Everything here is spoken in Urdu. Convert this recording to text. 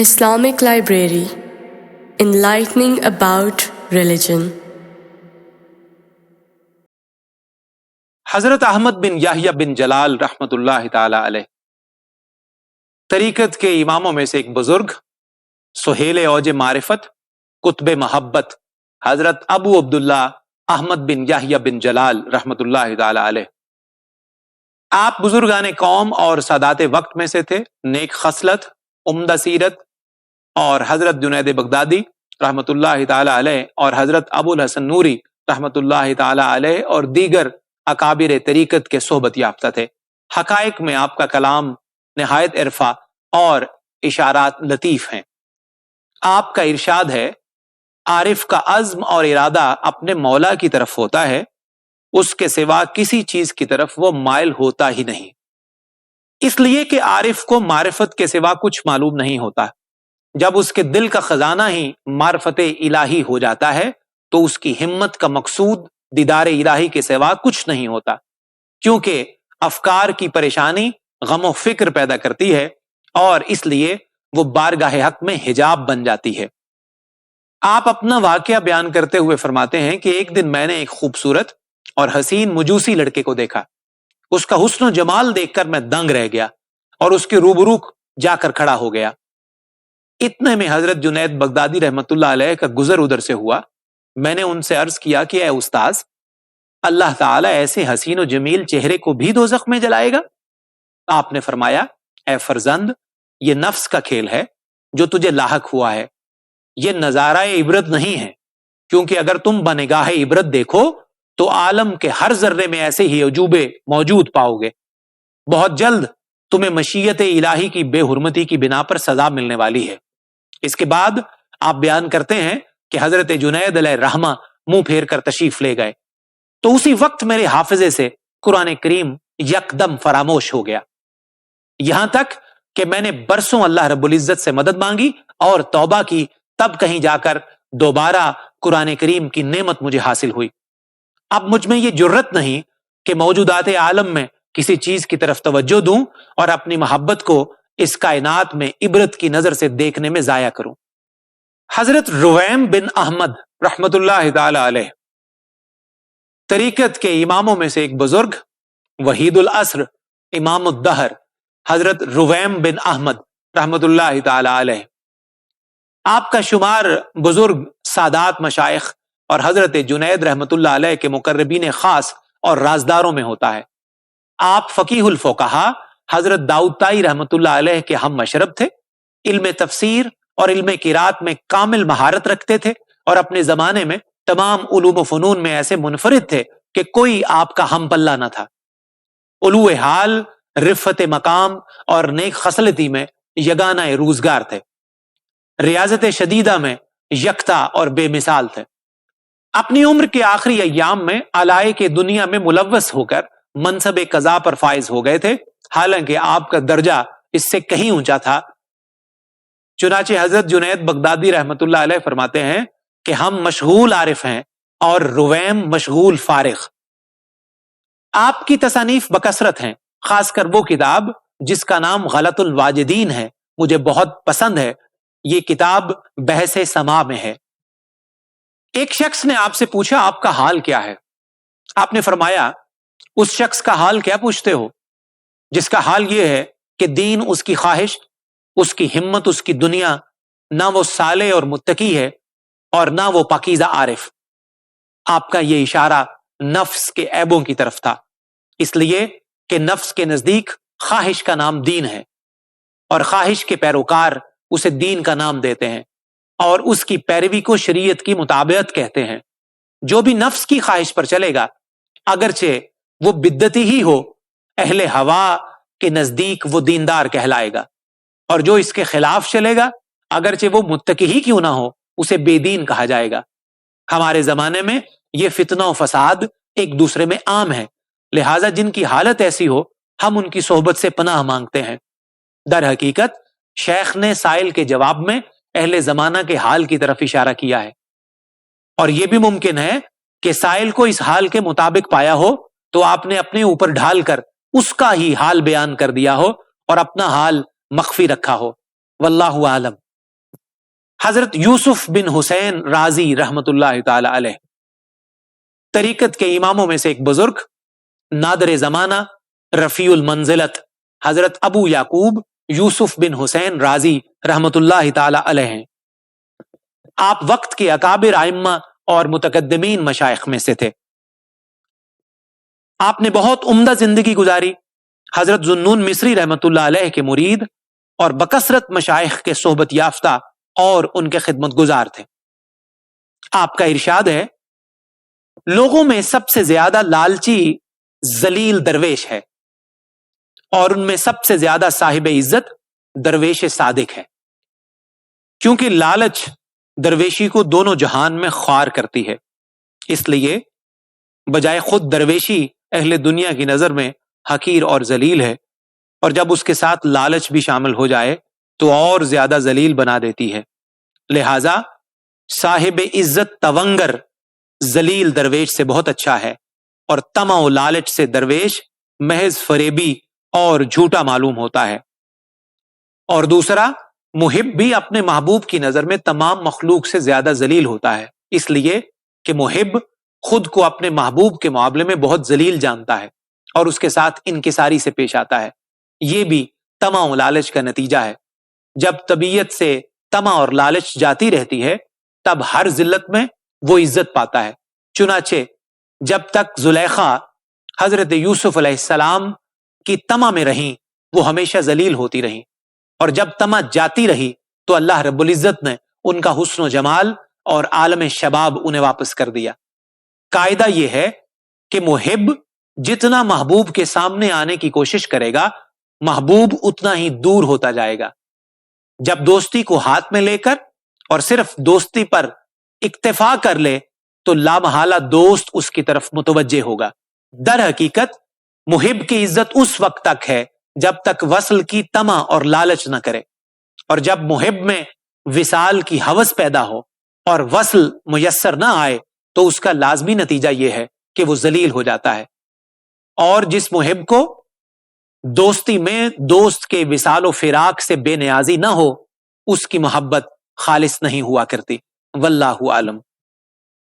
Islamic Library, enlightening about religion. حضرت احمد بن یحییٰ بن جلال رحمۃ اللہ تعالی علیہ طریقت کے اماموں میں سے ایک بزرگ، سہیل اوج معرفت، قطب محبت، حضرت ابو عبداللہ احمد بن یحییٰ بن جلال رحمۃ اللہ تعالی علیہ۔ آپ بزرگان قوم اور سادات وقت میں سے تھے، نیک خصلت، عمدہ سیرت، اور حضرت جنید بغدادی رحمۃ اللہ تعالی علیہ اور حضرت ابو الحسن نوری رحمۃ اللہ تعالی علیہ اور دیگر اکابر طریقت کے صحبت یافتہ تھے۔ حقائق میں آپ کا کلام نہایت عرفہ اور اشارات لطیف ہیں۔ آپ کا ارشاد ہے، عارف کا عزم اور ارادہ اپنے مولا کی طرف ہوتا ہے، اس کے سوا کسی چیز کی طرف وہ مائل ہوتا ہی نہیں، اس لیے کہ عارف کو معرفت کے سوا کچھ معلوم نہیں ہوتا۔ جب اس کے دل کا خزانہ ہی معرفت الہی ہو جاتا ہے تو اس کی ہمت کا مقصود دیدار الہی کے سوا کچھ نہیں ہوتا، کیونکہ افکار کی پریشانی غم و فکر پیدا کرتی ہے اور اس لیے وہ بارگاہ حق میں حجاب بن جاتی ہے۔ آپ اپنا واقعہ بیان کرتے ہوئے فرماتے ہیں کہ ایک دن میں نے ایک خوبصورت اور حسین مجوسی لڑکے کو دیکھا، اس کا حسن و جمال دیکھ کر میں دنگ رہ گیا اور اس کے روبرو جا کر کھڑا ہو گیا۔ اتنے میں حضرت جنید بغدادی رحمۃ اللہ علیہ کا گزر ادھر سے ہوا۔ میں نے ان سے عرض کیا کہ اے استاذ، اللہ تعالیٰ ایسے حسین و جمیل چہرے کو بھی دوزخ میں جلائے گا؟ آپ نے فرمایا، اے فرزند، یہ نفس کا کھیل ہے جو تجھے لاحق ہوا ہے، یہ نظارہ عبرت نہیں ہے، کیونکہ اگر تم بنگاہ عبرت دیکھو تو عالم کے ہر ذرے میں ایسے ہی عجوبے موجود پاؤ گے۔ بہت جلد تمہیں مشیت الہی کی بے حرمتی کی بنا پر سزا ملنے والی ہے۔ اس کے بعد آپ بیان کرتے ہیں کہ حضرت جنید علیہ الرحمہ منہ پھیر کر تشریف لے گئے تو اسی وقت میرے حافظے سے قرآن کریم یکدم فراموش ہو گیا، یہاں تک کہ میں نے برسوں اللہ رب العزت سے مدد مانگی اور توبہ کی، تب کہیں جا کر دوبارہ قرآن کریم کی نعمت مجھے حاصل ہوئی۔ اب مجھ میں یہ جرت نہیں کہ موجودات عالم میں کسی چیز کی طرف توجہ دوں اور اپنی محبت کو اس کائنات میں عبرت کی نظر سے دیکھنے میں ضائع کروں۔ حضرت رویم بن احمد رحمت اللہ تعالی علیہ طریقت کے اماموں میں سے ایک بزرگ، وحید العصر، امام الدہر، حضرت رویم بن احمد رحمت اللہ تعالی علیہ۔ آپ کا شمار بزرگ سادات مشائخ اور حضرت جنید رحمت اللہ علیہ کے مقربین خاص اور رازداروں میں ہوتا ہے۔ آپ فقیہ الفقہا حضرت داؤد طائی رحمت اللہ علیہ کے ہم مشرب تھے، علم تفسیر اور علم قرات میں کامل مہارت رکھتے تھے اور اپنے زمانے میں تمام علوم و فنون میں ایسے منفرد تھے کہ کوئی آپ کا ہم پلہ نہ تھا۔ علو حال، رفت مقام اور نیک خصلتی میں یگانہ روزگار تھے، ریاضت شدیدہ میں یکتا اور بے مثال تھے۔ اپنی عمر کے آخری ایام میں علائق دنیا میں ملوث ہو کر منصب قضا پر فائز ہو گئے تھے، حالانکہ آپ کا درجہ اس سے کہیں اونچا تھا۔ چنانچہ حضرت جنید بغدادی رحمت اللہ علیہ فرماتے ہیں کہ ہم مشغول عارف ہیں اور رویم مشغول فارغ۔ آپ کی تصانیف بکثرت ہیں، خاص کر وہ کتاب جس کا نام غلط الواجدین ہے مجھے بہت پسند ہے۔ یہ کتاب بحث سما میں ہے۔ ایک شخص نے آپ سے پوچھا، آپ کا حال کیا ہے؟ آپ نے فرمایا، اس شخص کا حال کیا پوچھتے ہو جس کا حال یہ ہے کہ دین اس کی خواہش، اس کی ہمت، اس کی دنیا، نہ وہ صالح اور متقی ہے اور نہ وہ پاکیزہ عارف۔ آپ کا یہ اشارہ نفس کے عیبوں کی طرف تھا، اس لیے کہ نفس کے نزدیک خواہش کا نام دین ہے اور خواہش کے پیروکار اسے دین کا نام دیتے ہیں اور اس کی پیروی کو شریعت کی مطابقت کہتے ہیں۔ جو بھی نفس کی خواہش پر چلے گا، اگرچہ وہ بدعتی ہی ہو، اہل ہوا کے نزدیک وہ دیندار کہلائے گا، اور جو اس کے خلاف چلے گا، اگرچہ وہ متقی ہی کیوں نہ ہو، اسے بے دین کہا جائے گا۔ ہمارے زمانے میں یہ فتنہ و فساد ایک دوسرے میں عام ہے، لہٰذا جن کی حالت ایسی ہو ہم ان کی صحبت سے پناہ مانگتے ہیں۔ در حقیقت شیخ نے سائل کے جواب میں اہل زمانہ کے حال کی طرف اشارہ کیا ہے، اور یہ بھی ممکن ہے کہ سائل کو اس حال کے مطابق پایا ہو تو آپ نے اپنے اوپر ڈھال کر اس کا ہی حال بیان کر دیا ہو اور اپنا حال مخفی رکھا ہو۔ واللہ عالم۔ حضرت یوسف بن حسین رازی رحمت اللہ تعالی علیہ، طریقت کے اماموں میں سے ایک بزرگ، نادر زمانہ، رفیع المنزلت، حضرت ابو یعقوب یوسف بن حسین رازی رحمت اللہ تعالی علیہ ہیں۔ آپ وقت کے اکابر ائمہ اور متقدمین مشائخ میں سے تھے۔ آپ نے بہت عمدہ زندگی گزاری، حضرت ذوالنون مصری رحمت اللہ علیہ کے مرید اور بکثرت مشائخ کے صحبت یافتہ اور ان کے خدمت گزار تھے۔ آپ کا ارشاد ہے، لوگوں میں سب سے زیادہ لالچی ذلیل درویش ہے، اور ان میں سب سے زیادہ صاحب عزت درویش صادق ہے، کیونکہ لالچ درویشی کو دونوں جہان میں خوار کرتی ہے۔ اس لیے بجائے خود درویشی اہل دنیا کی نظر میں حقیر اور ذلیل ہے، اور جب اس کے ساتھ لالچ بھی شامل ہو جائے تو اور زیادہ ذلیل بنا دیتی ہے۔ لہذا صاحب عزت تونگر ذلیل درویش سے بہت اچھا ہے، اور طمع و لالچ سے درویش محض فریبی اور جھوٹا معلوم ہوتا ہے۔ اور دوسرا، محب بھی اپنے محبوب کی نظر میں تمام مخلوق سے زیادہ ذلیل ہوتا ہے، اس لیے کہ محب خود کو اپنے محبوب کے معاملے میں بہت ذلیل جانتا ہے اور اس کے ساتھ انکساری سے پیش آتا ہے۔ یہ بھی طمع و لالچ کا نتیجہ ہے۔ جب طبیعت سے طمع اور لالچ جاتی رہتی ہے تب ہر ذلت میں وہ عزت پاتا ہے۔ چنانچہ جب تک زلیخا حضرت یوسف علیہ السلام کی طمع میں رہیں وہ ہمیشہ ذلیل ہوتی رہیں، اور جب طمع جاتی رہی تو اللہ رب العزت نے ان کا حسن و جمال اور عالم شباب انہیں واپس کر دیا۔ قاعدہ یہ ہے کہ محب جتنا محبوب کے سامنے آنے کی کوشش کرے گا، محبوب اتنا ہی دور ہوتا جائے گا۔ جب دوستی کو ہاتھ میں لے کر اور صرف دوستی پر اکتفا کر لے تو لامحالہ دوست اس کی طرف متوجہ ہوگا۔ در حقیقت محب کی عزت اس وقت تک ہے جب تک وصل کی طمع اور لالچ نہ کرے، اور جب محب میں وصال کی ہوس پیدا ہو اور وصل میسر نہ آئے تو اس کا لازمی نتیجہ یہ ہے کہ وہ ذلیل ہو جاتا ہے۔ اور جس محب کو دوستی میں دوست کے وصال و فراق سے بے نیازی نہ ہو، اس کی محبت خالص نہیں ہوا کرتی۔ واللہ عالم۔